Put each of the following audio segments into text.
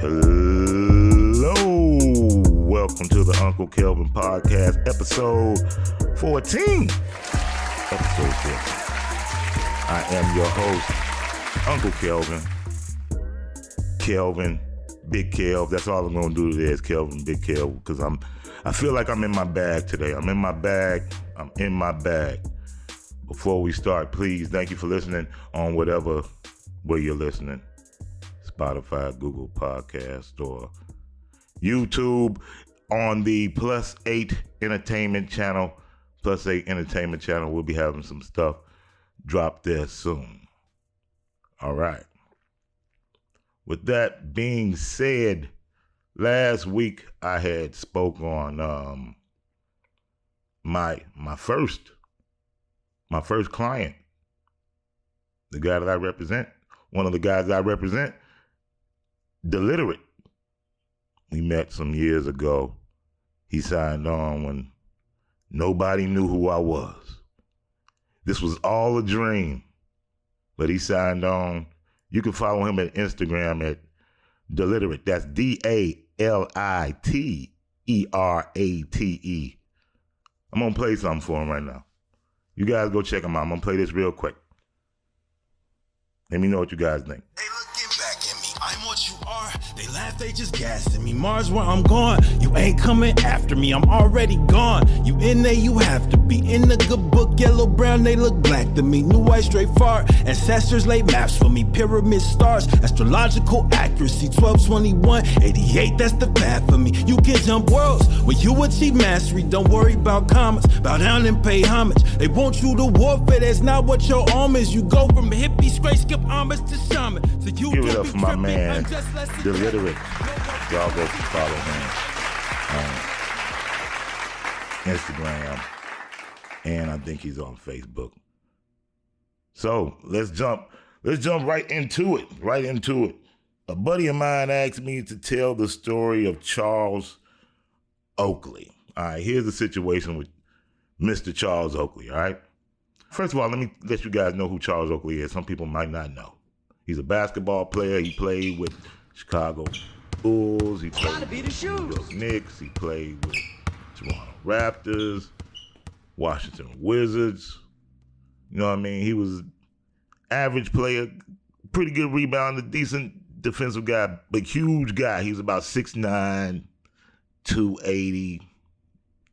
Hello, welcome to the Uncle Kelven podcast, episode 14. Episode 14. I am your host, Uncle Kelven. Kelven, Big Kelv. That's all I'm gonna do today is Kelven, Big Kelv, because I feel like I'm in my bag today. I'm in my bag. Before we start, please, thank you for listening on where you're listening. Spotify, Google Podcast, or YouTube on the Plus 8 Entertainment channel. Plus 8 Entertainment channel. We'll be having some stuff drop there soon. All right. With that being said, last week I had spoke on my first client, the guy that I represent, one of the guys I represent, the literate. We met some years ago. He signed on when nobody knew who I was. This was all a dream, but he signed on. You can follow him at Instagram at Deliterate. That's DALITERATE. I'm going to play something for him right now. You guys go check him out. I'm going to play this real quick. Let me know what you guys think. They looking back at me. I'm what you are. They laugh, they just gassing me. Mars where I'm going. You ain't coming after me. I'm already gone. You in there, you have to be. In the good book, yellow, brown, they look black to me. New white, straight far. Ancestors laid maps for me. Pyramid stars. Astrological accuracy. 1221, 88, that's the path for me. You can jump worlds when you achieve mastery. Don't worry about commas. Bow down and pay homage. They want you to warfare. That's not what your arm is. You go from hippie, straight skip homage to shaman. So you give it up for my man, the literate. Y'all go follow him on Instagram, and I think he's on Facebook. So let's jump right into it. A buddy of mine asked me to tell the story of Charles Oakley. All right, here's the situation with Mr. Charles Oakley, all right? First of all, let me let you guys know who Charles Oakley is. Some people might not know. He's a basketball player. He played with Chicago Bulls. He played with the New York Knicks. He played with Toronto Raptors, Washington Wizards. You know what I mean? He was average player, pretty good rebounder, decent defensive guy, but huge guy. He was about 6'9", 280,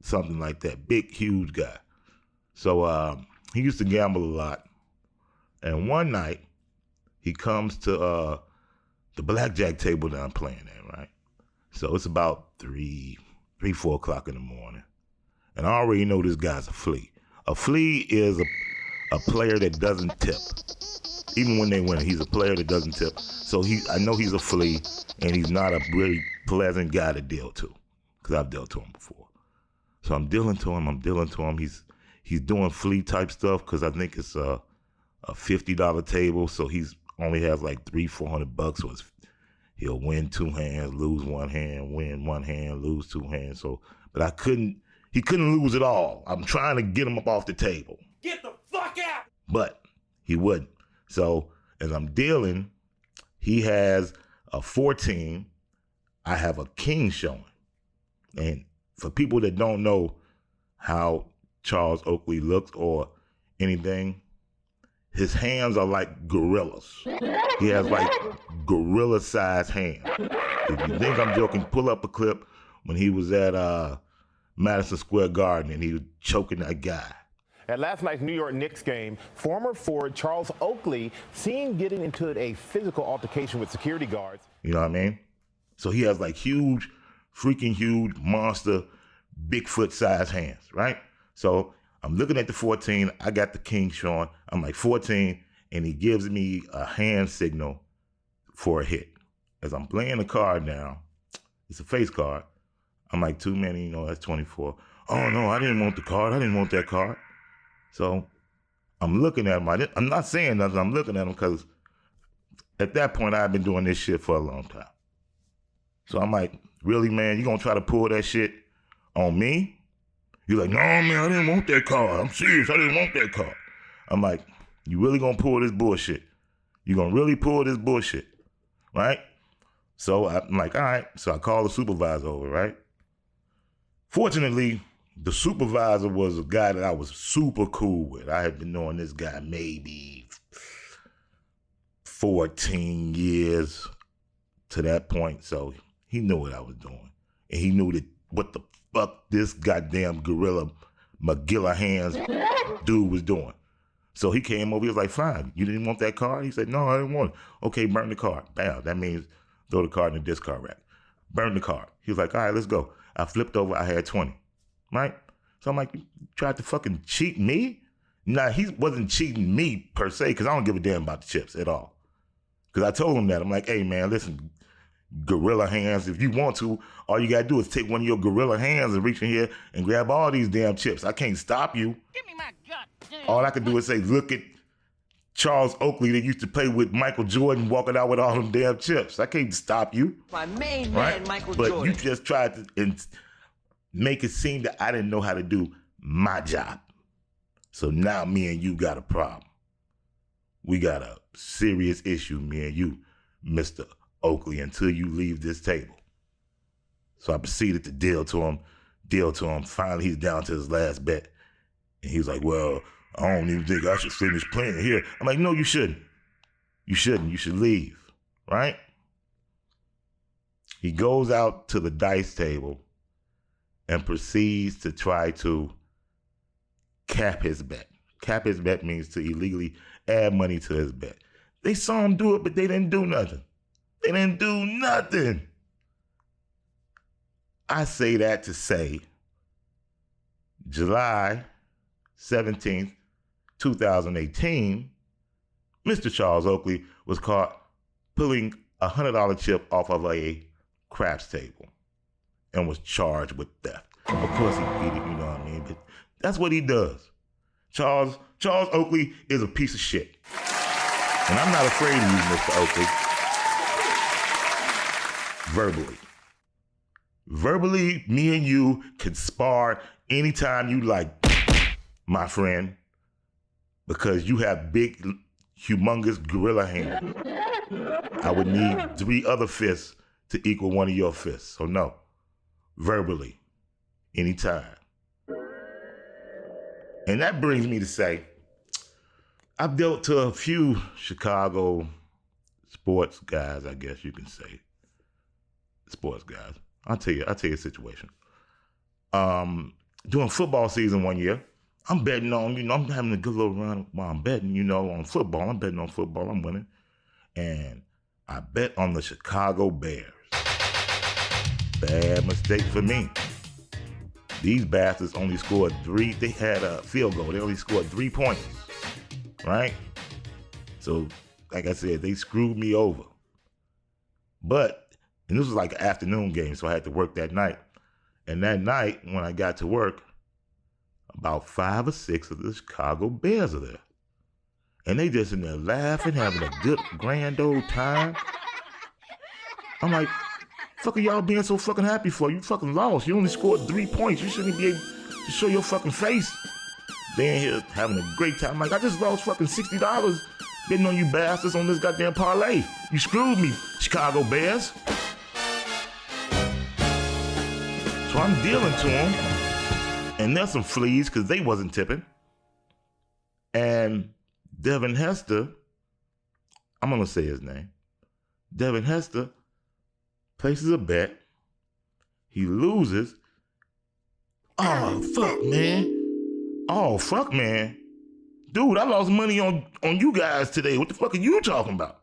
something like that. Big, huge guy. So he used to gamble a lot. And one night, he comes to the blackjack table that I'm playing at, right? So it's about 4 o'clock in the morning. And I already know this guy's a flea. A flea is a player that doesn't tip. Even when they win, he's a player that doesn't tip. So I know he's a flea, and he's not a really pleasant guy to deal to, because I've dealt to him before. So I'm dealing to him. He's doing flea type stuff, because I think it's a $50 table, so he's only has like $300-400. So he'll win 2 hands, lose 1 hand, win 1 hand, lose 2 hands. So, but he couldn't lose it all. I'm trying to get him up off the table. Get the fuck out! But he wouldn't. So as I'm dealing, he has a 14. I have a king showing. And for people that don't know how Charles Oakley looks or anything, his hands are like gorillas. He has like gorilla-sized hands. If you think I'm joking, pull up a clip when he was at Madison Square Garden and he was choking that guy. At last night's New York Knicks game, former forward Charles Oakley seen getting into a physical altercation with security guards. You know what I mean? So he has like huge, freaking huge, monster, Bigfoot-sized hands, right? So I'm looking at the 14. I got the king showing. I'm like 14, and he gives me a hand signal for a hit. As I'm laying the card down, it's a face card. I'm like, too many, that's 24. Oh, no, I didn't want the card. I didn't want that card. So I'm looking at him. I'm not saying nothing. I'm looking at him because at that point, I've been doing this shit for a long time. So I'm like, really, man, you going to try to pull that shit on me? You're like, no, man, I didn't want that card. I'm serious. I didn't want that card. I'm like, you really going to pull this bullshit? You going to really pull this bullshit, right? So I'm like, all right. So I called the supervisor over, right? Fortunately, the supervisor was a guy that I was super cool with. I had been knowing this guy maybe 14 years to that point. So he knew what I was doing. And he knew that what the fuck this goddamn gorilla McGillahan's dude was doing. So he came over, he was like, fine, you didn't want that card? He said, no, I didn't want it. Okay, burn the card. Bam, that means throw the card in the discard rack. Burn the card. He was like, all right, let's go. I flipped over, I had 20, right? So I'm like, you tried to fucking cheat me? Nah, he wasn't cheating me per se, because I don't give a damn about the chips at all. Because I told him that. I'm like, hey man, listen, gorilla hands, if you want to, all you gotta do is take one of your gorilla hands and reach in here and grab all these damn chips. I can't stop you. Give me my goddamn. All I could do is say, look at Charles Oakley that used to play with Michael Jordan walking out with all them damn chips. I can't stop you. My main Right? man, Michael But Jordan. you just tried to make it seem that I didn't know how to do my job. So now me and you got a problem. We got a serious issue, me and you, Mr. Oakley, until you leave this table. So I proceeded to deal to him. Finally, he's down to his last bet. And he was like, well, I don't even think I should finish playing here. I'm like, no, you shouldn't. You shouldn't. You should leave, right? He goes out to the dice table and proceeds to try to cap his bet. Cap his bet means to illegally add money to his bet. They saw him do it, but they didn't do nothing. They didn't do nothing. I say that to say July 17th, 2018, Mr. Charles Oakley was caught pulling a $100 chip off of a craps table and was charged with theft. Of course he did it, you know what I mean? But that's what he does. Charles Oakley is a piece of shit. And I'm not afraid of you, Mr. Oakley. Verbally, me and you can spar anytime you like, my friend, because you have big, humongous gorilla hands. I would need 3 other fists to equal one of your fists. So no, verbally, anytime. And that brings me to say, I've dealt to a few Chicago sports guys, I guess you can say. Sports guys. I'll tell you a situation. During football season one year, I'm betting on, I'm having a good little run while I'm betting, on football. I'm betting on football, I'm winning. And I bet on the Chicago Bears. Bad mistake for me. These bastards only scored 3, they had a field goal. They only scored 3 points, right? So, like I said, they screwed me over. And this was like an afternoon game, so I had to work that night. And that night, when I got to work, about 5 or 6 of the Chicago Bears are there. And they just in there laughing, having a good, grand old time. I'm like, fuck are y'all being so fucking happy for? You fucking lost. You only scored 3 points. You shouldn't be able to show your fucking face. They in here having a great time. I'm like, I just lost fucking $60 betting on you bastards on this goddamn parlay. You screwed me, Chicago Bears. So I'm dealing to them, and there's some fleas because they wasn't tipping. And Devin Hester, I'm gonna say his name. Devin Hester places a bet. He loses. Oh fuck, man. Dude, I lost money on you guys today. What the fuck are you talking about?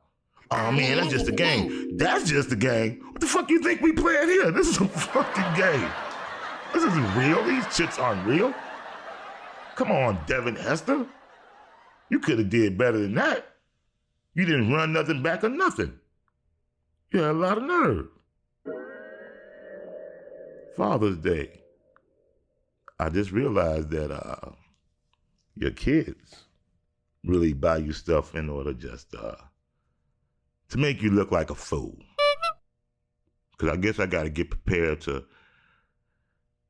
Oh man, that's just a game. That's just a game. What the fuck you think we playing here? This is a fucking game. This isn't real. These chicks aren't real. Come on, Devin Hester. You could have did better than that. You didn't run nothing back or nothing. You had a lot of nerve. Father's Day. I just realized that your kids really buy you stuff in order just to make you look like a fool. Because I guess I got to get prepared to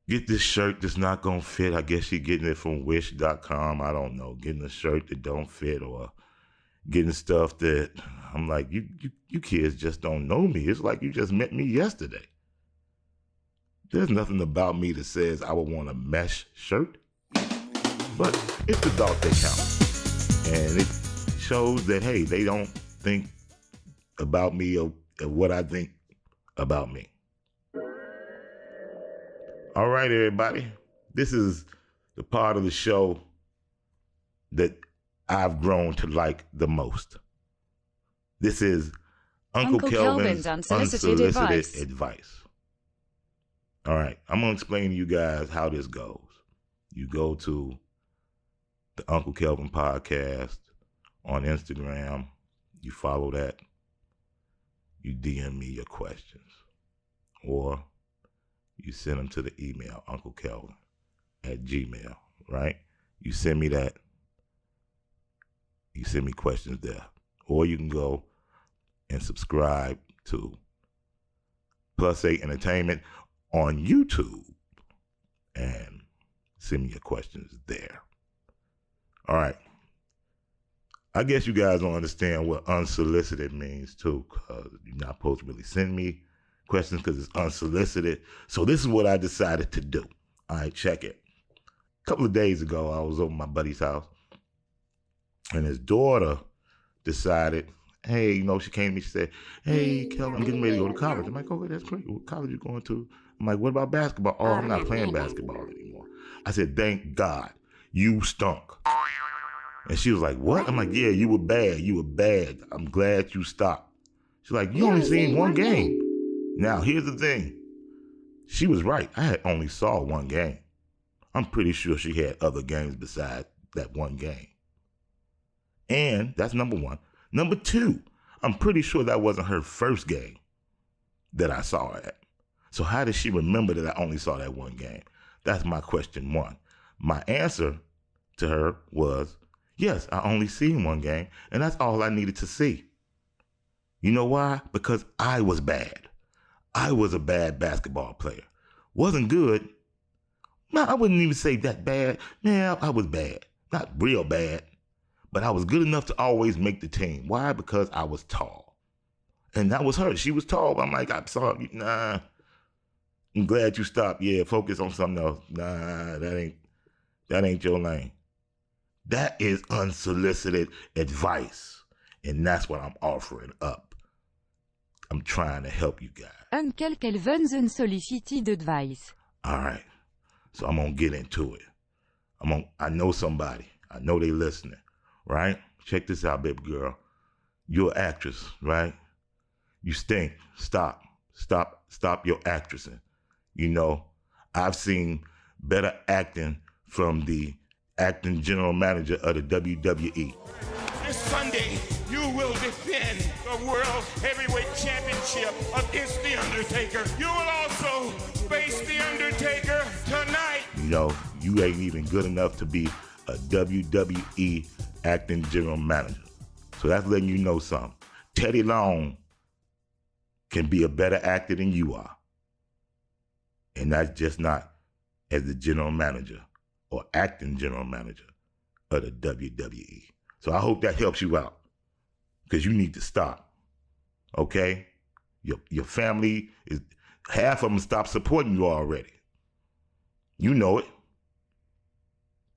get this shirt that's not going to fit. I guess you're getting it from wish.com. I don't know. Getting a shirt that don't fit, or getting stuff that I'm like, you kids just don't know me. It's like you just met me yesterday. There's nothing about me that says I would want a mesh shirt, but it's the thought that counts. And it shows that, hey, they don't think about me or what I think about me. All right, everybody. This is the part of the show that I've grown to like the most. This is Uncle Kelven's unsolicited advice. All right, I'm going to explain to you guys how this goes. You go to the Uncle Kelven podcast on Instagram. You follow that. You DM me your questions. Or you send them to the email, unclekelvin@gmail, right? You send me that. You send me questions there. Or you can go and subscribe to Plus 8 Entertainment on YouTube and send me your questions there. All right. I guess you guys don't understand what unsolicited means too, because you're not supposed to really send me questions because it's unsolicited. So this is what I decided to do. All right, check it. A couple of days ago, I was over at my buddy's house, and his daughter decided, hey, she came to me, she said, hey, Kelvin, I'm getting ready to go to college. I'm like, okay, that's great. What college you going to? I'm like, what about basketball? Oh, I'm not playing basketball anymore. I said, thank God, you stunk. And she was like, what? I'm like, yeah, you were bad. You were bad. I'm glad you stopped. She's like, you only seen one game. Now, here's the thing. She was right. I had only saw one game. I'm pretty sure she had other games besides that one game. And that's number one. Number two, I'm pretty sure that wasn't her first game that I saw her at. So how does she remember that I only saw that one game? That's my question one. My answer to her was, yes, I only seen one game, and that's all I needed to see. You know why? Because I was bad. I was a bad basketball player. Wasn't good. No, I wouldn't even say that bad. Yeah, I was bad. Not real bad. But I was good enough to always make the team. Why? Because I was tall. And that was her. She was tall. But I'm like, I'm sorry. Nah. I'm glad you stopped. Yeah, focus on something else. Nah, that ain't your lane. That is unsolicited advice. And that's what I'm offering up. I'm trying to help you guys. Uncle Kelven's unsolicited advice. All right. So I'm going to get into it. I know somebody. I know they listening, right? Check this out, baby girl. You're an actress, right? You stink. Stop your actressing. I've seen better acting from the acting general manager of the WWE. This Sunday, you will defend the World Heavyweight Championship against The Undertaker. You will also face The Undertaker tonight. You ain't even good enough to be a WWE acting general manager. So that's letting you know something. Teddy Long can be a better actor than you are. And that's just not as the general manager or acting general manager of the WWE. So I hope that helps you out, because you need to stop, okay? Your family, half of them stopped supporting you already. You know it.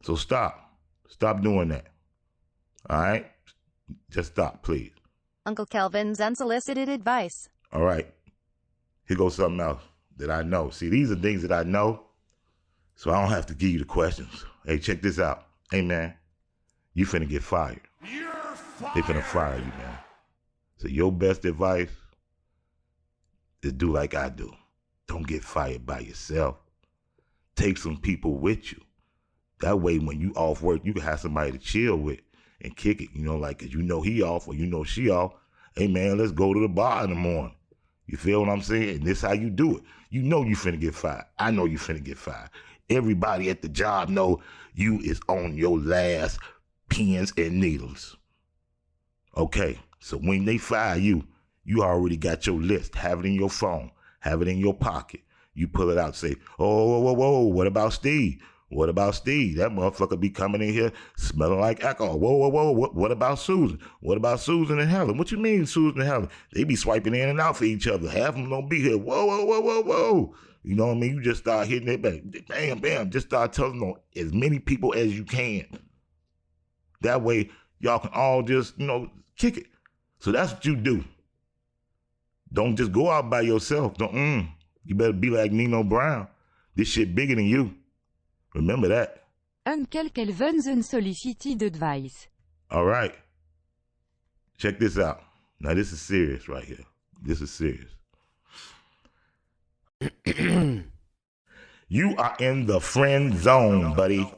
So stop doing that, all right? Just stop, please. Uncle Kelven's unsolicited advice. All right, here goes something else that I know. See, these are things that I know, so I don't have to give you the questions. Hey, check this out. Hey, man, you finna get fired. You're fired. They finna fire you, man. So your best advice is do like I do. Don't get fired by yourself. Take some people with you. That way, when you off work, you can have somebody to chill with and kick it, cause he off or she off. Hey, man, let's go to the bar in the morning. You feel what I'm saying? And this how you do it. You finna get fired. I know you finna get fired. Everybody at the job know you is on your last pins and needles. Okay, so when they fire you, you already got your list. Have it in your phone. Have it in your pocket. You pull it out, say, oh, whoa, what about Steve? What about Steve? That motherfucker be coming in here smelling like alcohol. Whoa, whoa, whoa. What about Susan? What about Susan and Helen? What you mean, Susan and Helen? They be swiping in and out for each other. Half of them don't be here. Whoa, whoa, whoa, whoa, whoa. You know what I mean? You just start hitting it back. Bam, bam. Just start telling on as many people as you can. That way, y'all can all just, kick it. So that's what you do. Don't just go out by yourself. You better be like Nino Brown. This shit bigger than you. Remember that. Uncle Kelven's unsolicited advice. All right. Check this out. Now this is serious right here. This is serious. You are in the friend zone, buddy.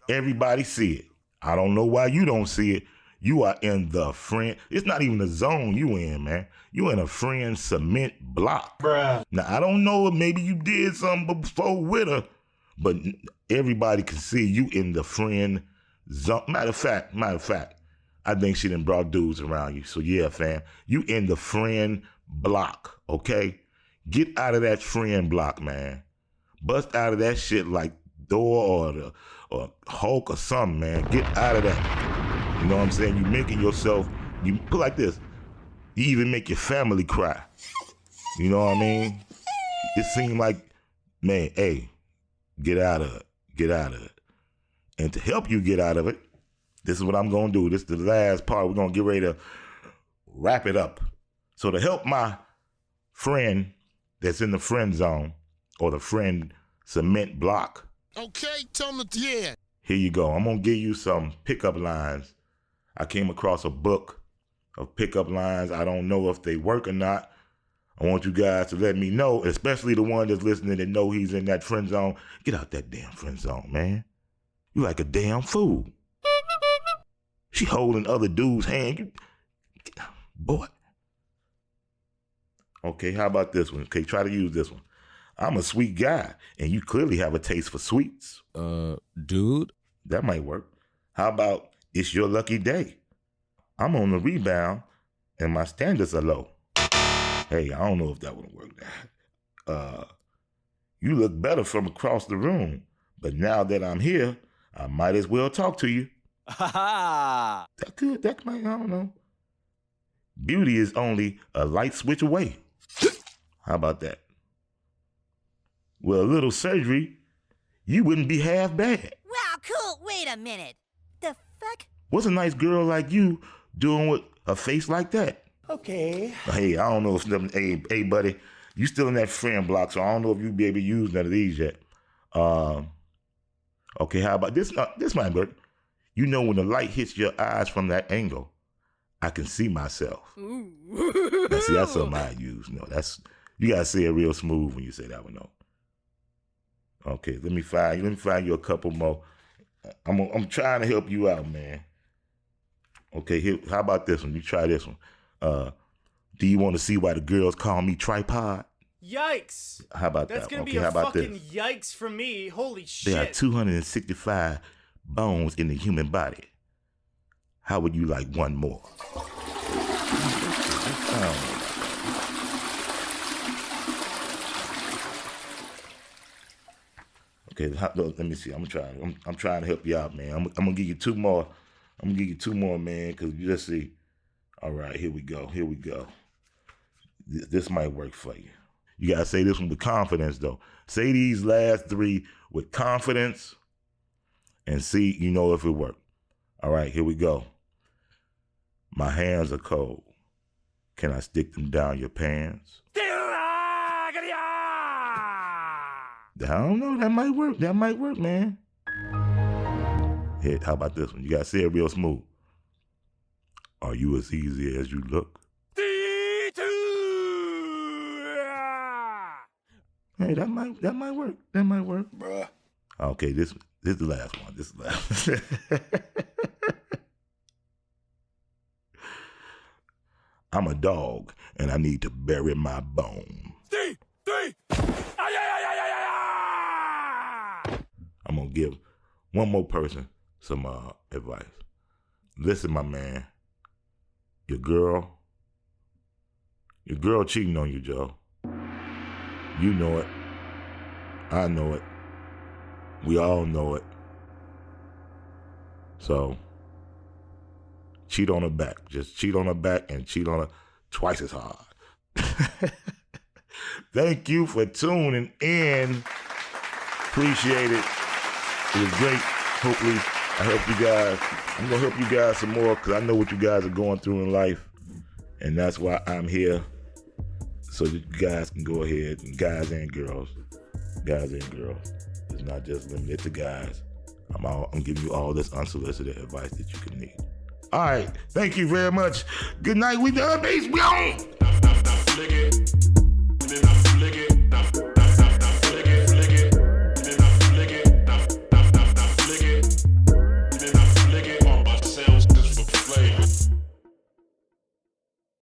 Everybody see it. I don't know why you don't see it. You are in the friend. It's not even the zone you in, man. You in a friend cement block. Bruh. Now, I don't know if maybe you did something before with her, but everybody can see you in the friend zone. Matter of fact, I think she done brought dudes around you. So yeah, fam, you in the friend block, okay? Get out of that friend block, man. Bust out of that shit like Thor or Hulk or something, man. Get out of that. You know what I'm saying? You making yourself, you put like this, you even make your family cry. You know what I mean? It seemed like, man, hey, get out of it. Get out of it. And to help you get out of it, this is what I'm going to do. This is the last part. We're going to get ready to wrap it up. So to help my friend that's in the friend zone or the friend cement block. Okay, tell me, yeah. Here you go. I'm going to give you some pickup lines. I came across a book of pickup lines. I don't know if they work or not. I want you guys to let me know, especially the one that's listening and know he's in that friend zone. Get out that damn friend zone, man. You like a damn fool. She holding other dudes' hand. Boy. Okay, how about this one? Okay, try to use this one. I'm a sweet guy, and you clearly have a taste for sweets. Dude? That might work. How about, it's your lucky day? I'm on the rebound, and my standards are low. Hey, I don't know if that would work. You look better from across the room, but now that I'm here, I might as well talk to you. That could, that might, I don't know. Beauty is only a light switch away. How about that? Well, a little surgery, you wouldn't be half bad. Wow, cool. Wait a minute. The fuck? What's a nice girl like you doing with a face like that? Okay. Hey, I don't know if hey, buddy, you still in that friend block, so I don't know if you'd be able to use none of these yet. Okay, how about this? This might work. You know, when the light hits your eyes from that angle, I can see myself. Ooh. Now, see, that's something I use. No, that's, you gotta say it real smooth when you say that one, though. Okay, let me find you a couple more. I'm trying to help you out, man. Okay, here, how about this one? You try this one. Do you want to see why the girls call me tripod? Yikes! How about That's that? gonna Okay, be how a about fucking this? yikes for me. Holy shit! There are 265 bones in the human body. How would you like one more? Okay, let me see. I'm trying to help you out, man. I'm gonna give you two more. I'm gonna give you two more, man, because you just see. All right, here we go. Here we go. This might work for you. You gotta say this one with confidence, though. Say these last three with confidence, and see, you know, if it worked. All right, here we go. My hands are cold. Can I stick them down your pants? I don't know. That might work. That might work, man. Here, how about this one? You gotta say it real smooth. Are you as easy as you look? Hey, that might work. That might work. Bruh. Okay, this is the last one. This is the last one. I'm a dog, and I need to bury my bone. I'm going to give one more person some advice. Listen, my man. Your girl cheating on you, Joe. You know it. I know it. We all know it. So, cheat on her back. Just cheat on her back and cheat on her twice as hard. Thank you for tuning in. Appreciate it. It was great. Hopefully, I helped you guys. I'm going to help you guys some more because I know what you guys are going through in life. And that's why I'm here. So that you guys can go ahead, guys and girls. Guys and girls. It's not just limited to guys. I'm giving you all this unsolicited advice that you can need. All right. Thank you very much. Good night. We done, baby. We on. Flick it.